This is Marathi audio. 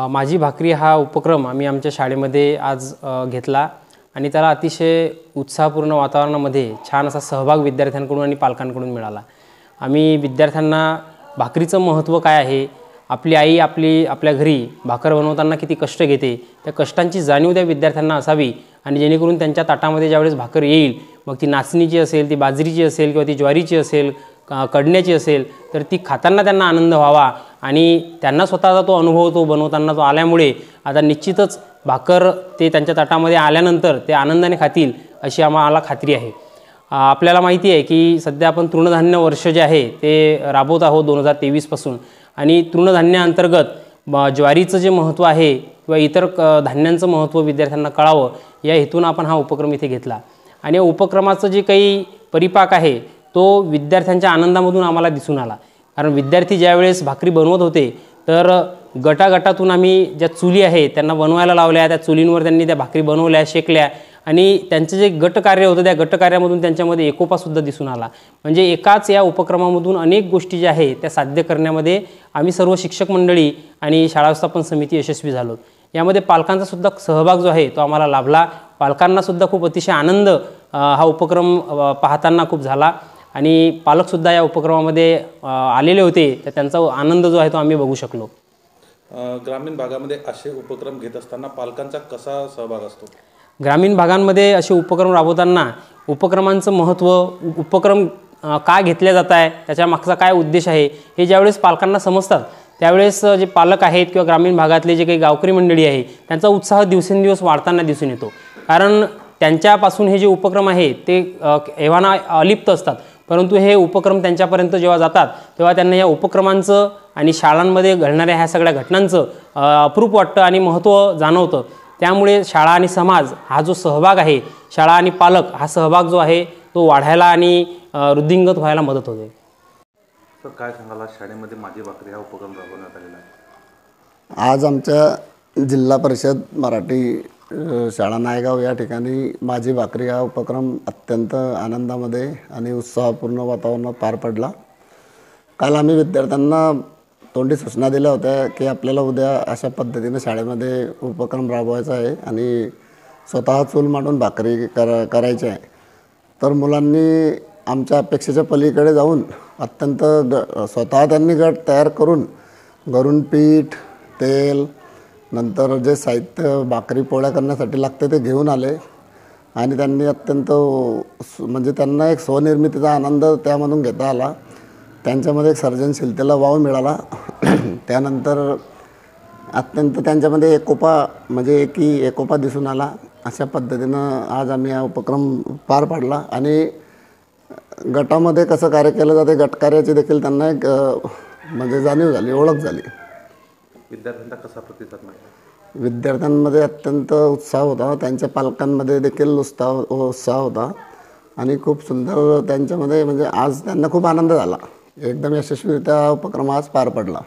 माझी भाकरी हा उपक्रम आम्ही आमच्या शाळेमध्ये आज घेतला आणि त्याला अतिशय उत्साहपूर्ण वातावरणामध्ये छान असा सहभाग विद्यार्थ्यांकडून आणि पालकांकडून मिळाला। आम्ही विद्यार्थ्यांना भाकरीचं महत्त्व काय आहे, आपली आई आपल्या घरी भाकर बनवताना किती कष्ट घेते, त्या कष्टांची जाणीव त्या विद्यार्थ्यांना असावी आणि जेणेकरून त्यांच्या ताटामध्ये ज्यावेळेस भाकर येईल, मग ती नाचणीची असेल, ती बाजरीची असेल किंवा ती ज्वारीची असेल, कडण्याची असेल, तर ती खाताना त्यांना आनंद व्हावा आणि त्यांना स्वतःचा तो अनुभव तो बनवताना तो आल्यामुळे आता निश्चितच भाकर ते त्यांच्या ताटामध्ये आल्यानंतर ते आनंदाने खातील अशी आम्हाला खात्री आहे। आपल्याला माहिती आहे की सध्या आपण तृणधान्य वर्ष जे आहे ते राबवत आहोत 2023 पासून आणि तृणधान्य अंतर्गत ज्वारीचं जे महत्त्व आहे किंवा इतर धान्यांचं महत्त्व विद्यार्थ्यांना कळावं या हेतून आपण हा उपक्रम इथे घेतला आणि या उपक्रमाचं जे काही परिपाक आहे तो विद्यार्थ्यांच्या आनंदामधून आम्हाला दिसून आला। कारण विद्यार्थी ज्यावेळेस भाकरी बनवत होते तर गटागटातून आम्ही ज्या चुली आहे त्यांना बनवायला लावल्या, त्या चुलींवर त्यांनी त्या भाकरी बनवल्या, शेकल्या आणि त्यांचं जे गटकार्य होतं त्या गटकार्यामधून त्यांच्यामध्ये एकोपासुद्धा दिसून आला। म्हणजे एकाच या उपक्रमामधून अनेक गोष्टी ज्या आहेत त्या साध्य करण्यामध्ये आम्ही सर्व शिक्षक मंडळी आणि शाळा व्यवस्थापन समिती यशस्वी झालो। यामध्ये पालकांचा सुद्धा सहभाग जो आहे तो आम्हाला लाभला। पालकांना सुद्धा खूप अतिशय आनंद हा उपक्रम पाहताना खूप झाला आणि पालकसुद्धा या उपक्रमामध्ये आलेले होते, तर त्यांचा आनंद जो आहे तो आम्ही बघू शकलो। ग्रामीण भागामध्ये असे उपक्रम घेत असताना पालकांचा कसा सहभाग असतो? ग्रामीण भागांमध्ये असे उपक्रम राबवताना उपक्रमांचं महत्त्व, उपक्रम का घेतले जात आहे, त्याच्या मागचा काय उद्देश आहे हे ज्यावेळेस पालकांना समजतात त्यावेळेस जे पालक आहेत किंवा ग्रामीण भागातले जे काही गावकरी मंडळी आहे त्यांचा उत्साह दिवसेंदिवस वाढताना दिसून येतो। कारण त्यांच्यापासून हे जे उपक्रम आहे ते एव्हाना अलिप्त असतात, परंतु हे उपक्रम त्यांच्यापर्यंत जेव्हा जातात तेव्हा त्यांना या उपक्रमांचं आणि शाळांमध्ये घडणाऱ्या ह्या सगळ्या घटनांचं अप्रूप वाटतं आणि महत्त्व जाणवतं। त्यामुळे शाळा आणि समाज हा जो सहभाग आहे, शाळा आणि पालक हा सहभाग जो आहे तो वाढायला आणि वृद्धिंगत व्हायला मदत होते। तर काय सांगाल, शाळेमध्ये माझी भाकरी हा उपक्रम राबवण्यात आलेला आहे? आज आमच्या जिल्हा परिषद मराठी शाळा नायगाव या ठिकाणी माझी भाकरी हा उपक्रम अत्यंत आनंदामध्ये आणि उत्साहपूर्ण वातावरणात पार पडला। काल आम्ही विद्यार्थ्यांना तोंडी सूचना दिल्या होत्या की आपल्याला उद्या अशा पद्धतीने शाळेमध्ये उपक्रम राबवायचा आहे आणि स्वतः चूल मांडून भाकरी करायची आहे। तर मुलांनी आमच्या अपेक्षेच्या पलीकडे जाऊन अत्यंत स्वतः त्यांनी गट तयार करून घरून पीठ, तेल, नंतर जे साहित्य भाकरी पोळ्या करण्यासाठी लागते ते घेऊन आले आणि त्यांनी अत्यंत म्हणजे त्यांना एक स्वनिर्मितीचा आनंद त्यामधून घेता आला। त्यांच्यामध्ये एक सर्जनशीलतेला वाव मिळाला। त्यानंतर अत्यंत त्यांच्यामध्ये एकोपा दिसून आला। अशा पद्धतीनं आज आम्ही हा उपक्रम पार पाडला आणि गटामध्ये कसं कार्य केलं जाते गटकार्याची देखील त्यांना एक जाणीव झाली, ओळख झाली। विद्यार्थ्यांचा कसा प्रतिसाद मिळाला? विद्यार्थ्यांमध्ये अत्यंत उत्साह होता, त्यांच्या पालकांमध्ये देखील उत्साह होता आणि खूप सुंदर त्यांच्यामध्ये आज त्यांना खूप आनंद झाला। एकदम यशस्वीरित्या हा उपक्रम आज पार पडला।